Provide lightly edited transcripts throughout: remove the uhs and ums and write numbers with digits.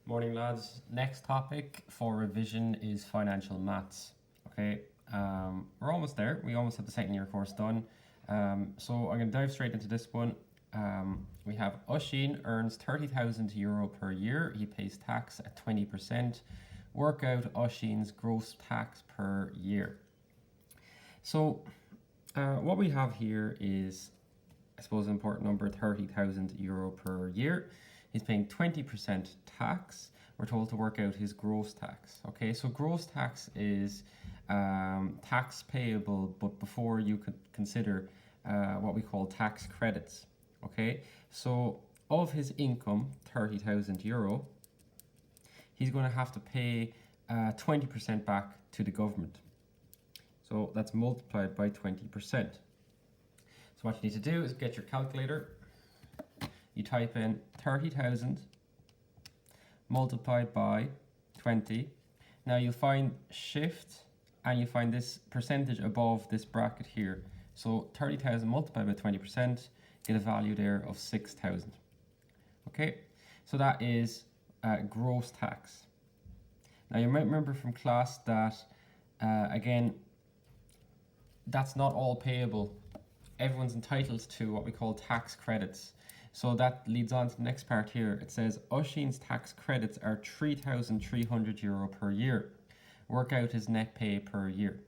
Morning, lads. Next topic for revision is financial maths. Okay, we're almost there. We almost have the second year course done. So I'm going to dive straight into this one. We have Oshin earns €30,000 per year. He pays tax at 20%. Work out Oshin's gross tax per year. So what we have here is, I suppose, an important number, €30,000 per year. He's paying 20% tax. We're told to work out his gross tax. Okay, so gross tax is tax payable, but before you could consider what we call tax credits. Okay, so of his income, €30,000, he's going to have to pay 20% back to the government. So that's multiplied by 20%. So what you need to do is get your calculator. You type in 30,000 multiplied by 20. Now you'll find shift and you find this percentage above this bracket here. So 30,000 multiplied by 20%, get a value there of 6,000. Okay, so that is gross tax. Now you might remember from class that, again, that's not all payable. Everyone's entitled to what we call tax credits. So that leads on to the next part here. It says Oshin's tax credits are €3,300 per year. Work out his net pay per year.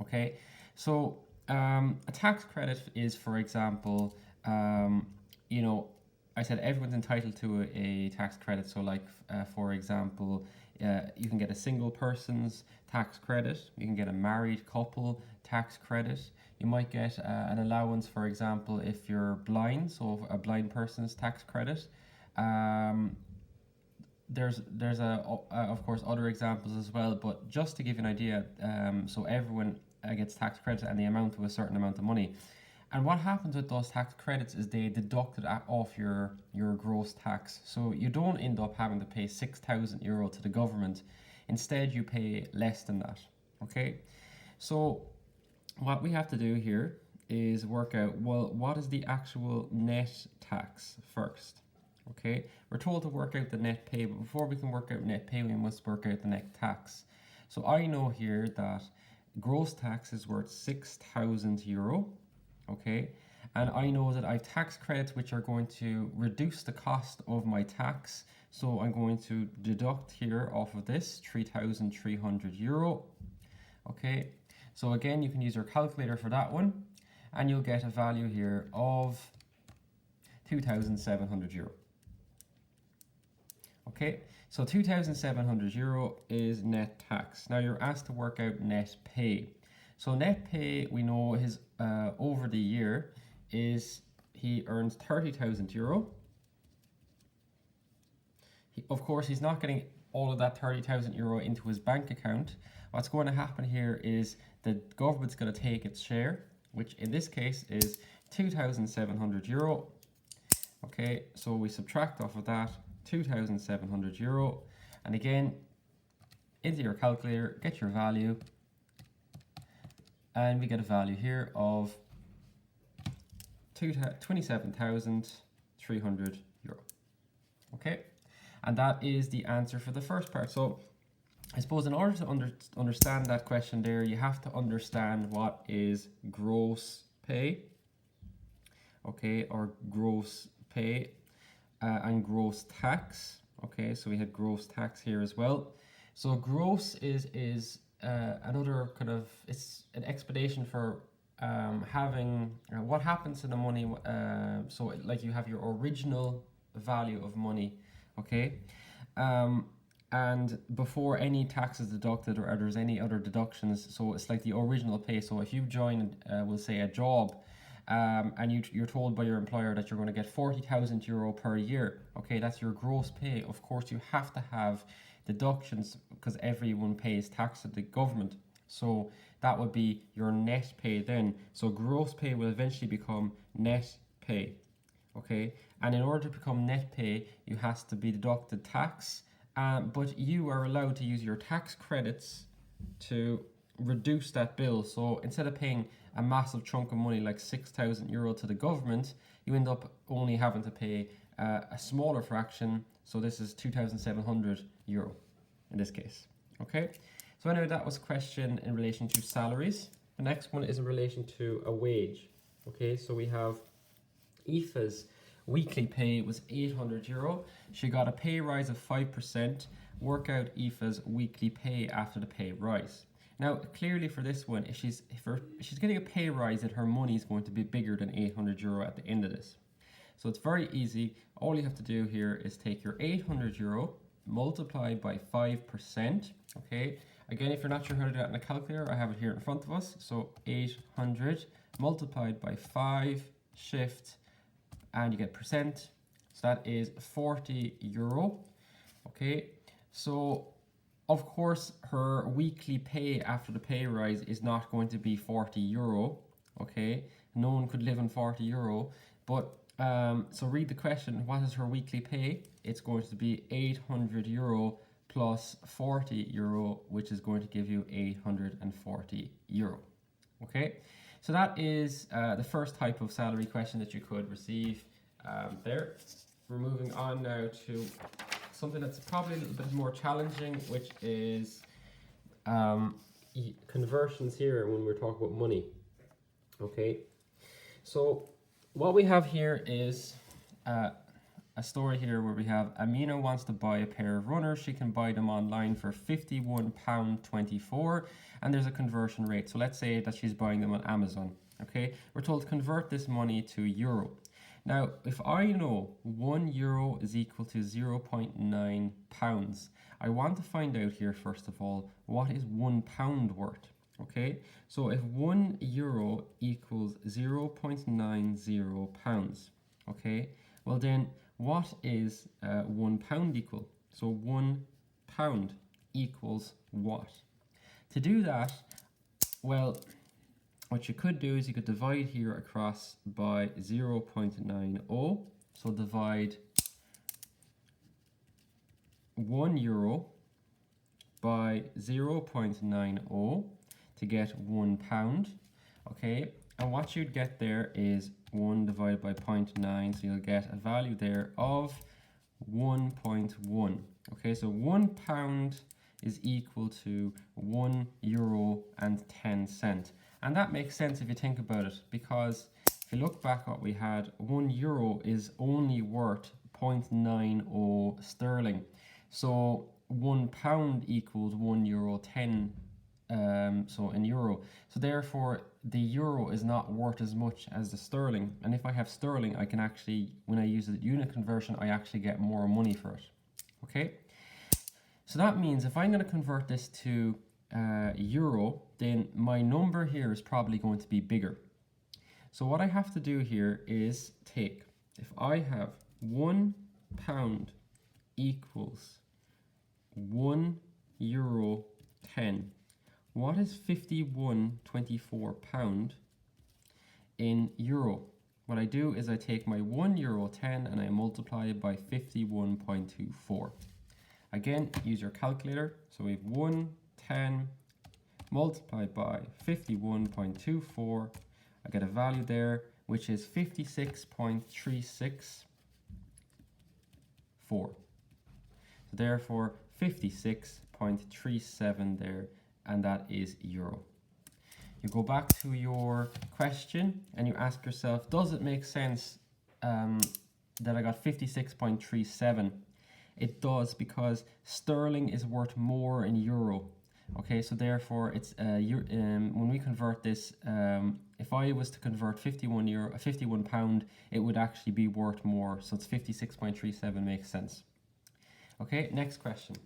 Okay, so a tax credit is, for example, I said everyone's entitled to a tax credit. So like, for example, you can get a single person's tax credit. You can get a married couple tax credit. You might get an allowance, for example, if you're blind, so a blind person's tax credit. There's of course other examples as well, but just to give you an idea, so everyone gets tax credits and the amount of a certain amount of money. And what happens with those tax credits is they deduct it off your gross tax. So you don't end up having to pay €6,000 to the government. Instead, you pay less than that. Okay, so what we have to do here is work out, well, what is the actual net tax first? Okay, we're told to work out the net pay, but before we can work out net pay, we must work out the net tax. So I know here that gross tax is worth €6,000. Okay, and I know that I have tax credits which are going to reduce the cost of my tax. So I'm going to deduct here off of this €3,300. Okay, so again, you can use your calculator for that one, and you'll get a value here of €2,700. Okay, so €2,700 is net tax. Now you're asked to work out net pay. So net pay, we know his over the year is he earns €30,000. Of course, he's not getting all of that €30,000 into his bank account. What's going to happen here is the government's going to take its share, which in this case is €2,700. Okay, so we subtract off of that €2,700, and again, into your calculator, get your value, and we get a value here of €27,300. Okay, and that is the answer for the first part. So I suppose in order to understand that question there, you have to understand what is gross pay, okay, or gross pay, and gross tax. Okay, so we had gross tax here as well. So gross is another kind of, it's an explanation for having what happens to the money. So like you have your original value of money, okay, and before any tax is deducted or there's any other deductions. So it's like the original pay. So if you join, we'll say, a job, and you're told by your employer that you're going to get €40,000 per year. Okay, that's your gross pay. Of course, you have to have deductions because everyone pays tax to the government. So that would be your net pay then. So gross pay will eventually become net pay. Okay, and in order to become net pay, you has to be deducted tax. But you are allowed to use your tax credits to reduce that bill. So instead of paying a massive chunk of money like €6,000 to the government, you end up only having to pay a smaller fraction. So this is €2,700 in this case. Okay, so anyway, that was a question in relation to salaries. The next one is in relation to a wage. Okay, so we have Aoife's weekly pay was €800. She got a pay rise of 5%. Work out Aoife's weekly pay after the pay rise. Now, clearly for this one, if she's getting a pay rise, then her money is going to be bigger than €800 at the end of this. So it's very easy. All you have to do here is take your €800, multiply by 5%. Okay. Again, if you're not sure how to do that in a calculator, I have it here in front of us. So 800 multiplied by 5, shift, and you get percent. So that is €40. Okay. So of course, her weekly pay after the pay rise is not going to be €40. Okay. No one could live on €40, but so read the question. What is her weekly pay? It's going to be €800 plus €40, which is going to give you €840. Okay, so that is the first type of salary question that you could receive there. We're moving on now to something that's probably a little bit more challenging, which is conversions here when we're talking about money. Okay, so what we have here is a story here where we have Amina wants to buy a pair of runners. She can buy them online for £51.24, and there's a conversion rate. So let's say that she's buying them on Amazon. Okay, we're told to convert this money to euro. Now, if I know €1 is equal to 0.9 pounds, I want to find out here, first of all, what is £1 worth? Okay, so if €1 equals 0.90 pounds, okay, well then what is £1 equal? So £1 equals what? To do that, well, what you could do is you could divide here across by 0.90. So divide €1 by 0.90 to get £1. Okay, and what you'd get there is 1 divided by 0.9, so you'll get a value there of 1.1. Okay, so £1 is equal to €1.10. And that makes sense if you think about it, because if you look back what we had, €1 is only worth 0.90 sterling. So £1 equals €1.10. So in euro. So therefore the euro is not worth as much as the sterling. And if I have sterling, I can actually, when I use the unit conversion, I actually get more money for it. Okay. So that means if I'm going to convert this to euro, then my number here is probably going to be bigger. So what I have to do here is take, if I have £1 equals €1.10, what is 51.24 pound in euro? What I do is I take my €1.10 and I multiply it by 51.24. Again, use your calculator. So we have 110 multiplied by 51.24. I get a value there, which is 56.364. So therefore 56.37 there, and that is euro. You go back to your question and you ask yourself, does it make sense that I got 56.37? It does, because sterling is worth more in euro. Okay, so therefore it's when we convert this, if I was to convert £51, it would actually be worth more. So it's 56.37 makes sense. Okay, next question.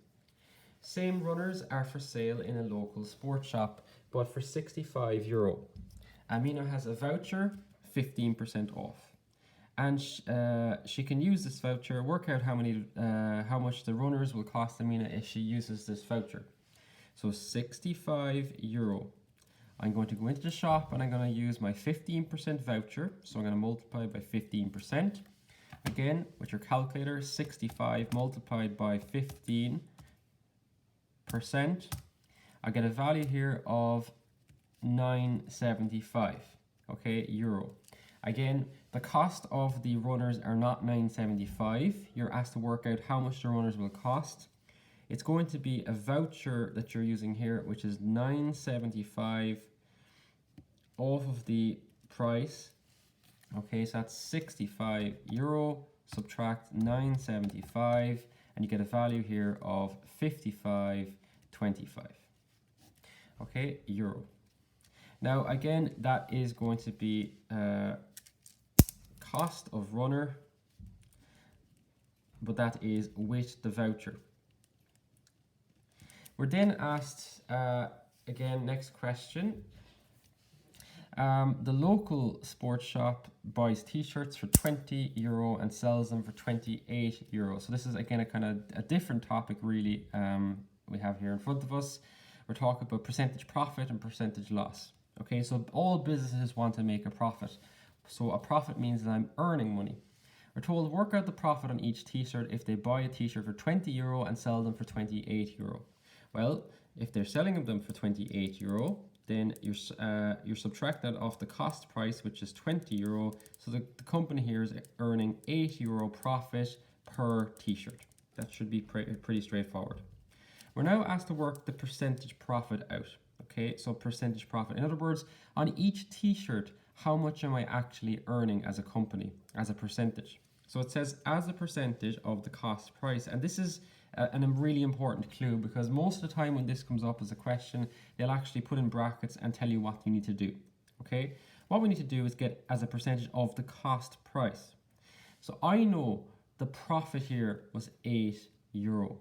Same runners are for sale in a local sports shop, but for €65. Amina has a voucher, 15% off. And she can use this voucher, work out how much the runners will cost Amina if she uses this voucher. So €65. I'm going to go into the shop and I'm going to use my 15% voucher. So I'm going to multiply by 15%. Again, with your calculator, 65 multiplied by 15%. I get a value here of 9.75, okay, euro. Again, the cost of the runners are not $9.75. You're asked to work out how much the runners will cost. It's going to be a voucher that you're using here, which is $9.75 off of the price. Okay, so that's €65. Subtract $9.75, and you get a value here of 55.25. Okay, euro. Now again, that is going to be cost of runner, but that is with the voucher. We're then asked, again, next question. The local sports shop buys t-shirts for €20 and sells them for €28. So this is again a kind of a different topic really we have here in front of us. We're talking about percentage profit and percentage loss. Okay, so all businesses want to make a profit. So a profit means that I'm earning money. We're told work out the profit on each t-shirt if they buy a t-shirt for €20 and sell them for €28. Well, if they're selling them for €28, then you're subtract that off the cost price, which is €20. So the company here is earning €8 profit per t-shirt. That should be pretty straightforward. We're now asked to work the percentage profit out. Okay, so percentage profit. In other words, on each t-shirt, how much am I actually earning as a company, as a percentage? So it says as a percentage of the cost price. And this is a really important clue, because most of the time when this comes up as a question, they'll actually put in brackets and tell you what you need to do. Okay, what we need to do is get as a percentage of the cost price. So I know the profit here was €8.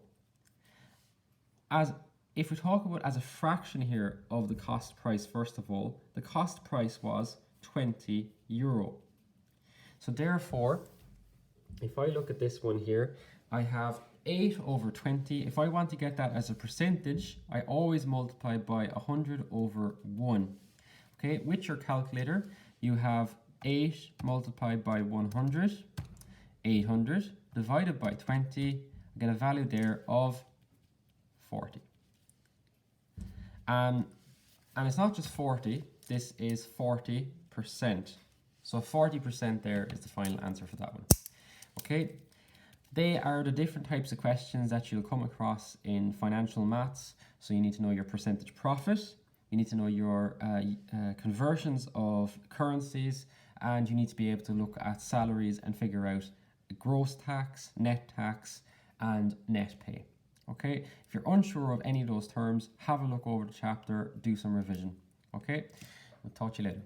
If we talk about as a fraction here of the cost price, first of all, the cost price was €20. So therefore, if I look at this one here, I have 8 over 20. If I want to get that as a percentage, I always multiply by 100 over 1. Okay, with your calculator, you have 8 multiplied by 100, 800, divided by 20, I get a value there of 40. And it's not just 40, this is 40%. So 40% there is the final answer for that one. Okay, they are the different types of questions that you'll come across in financial maths. So you need to know your percentage profit, you need to know your conversions of currencies, and you need to be able to look at salaries and figure out gross tax, net tax, and net pay. Okay, if you're unsure of any of those terms, have a look over the chapter, do some revision. Okay, I'll talk to you later.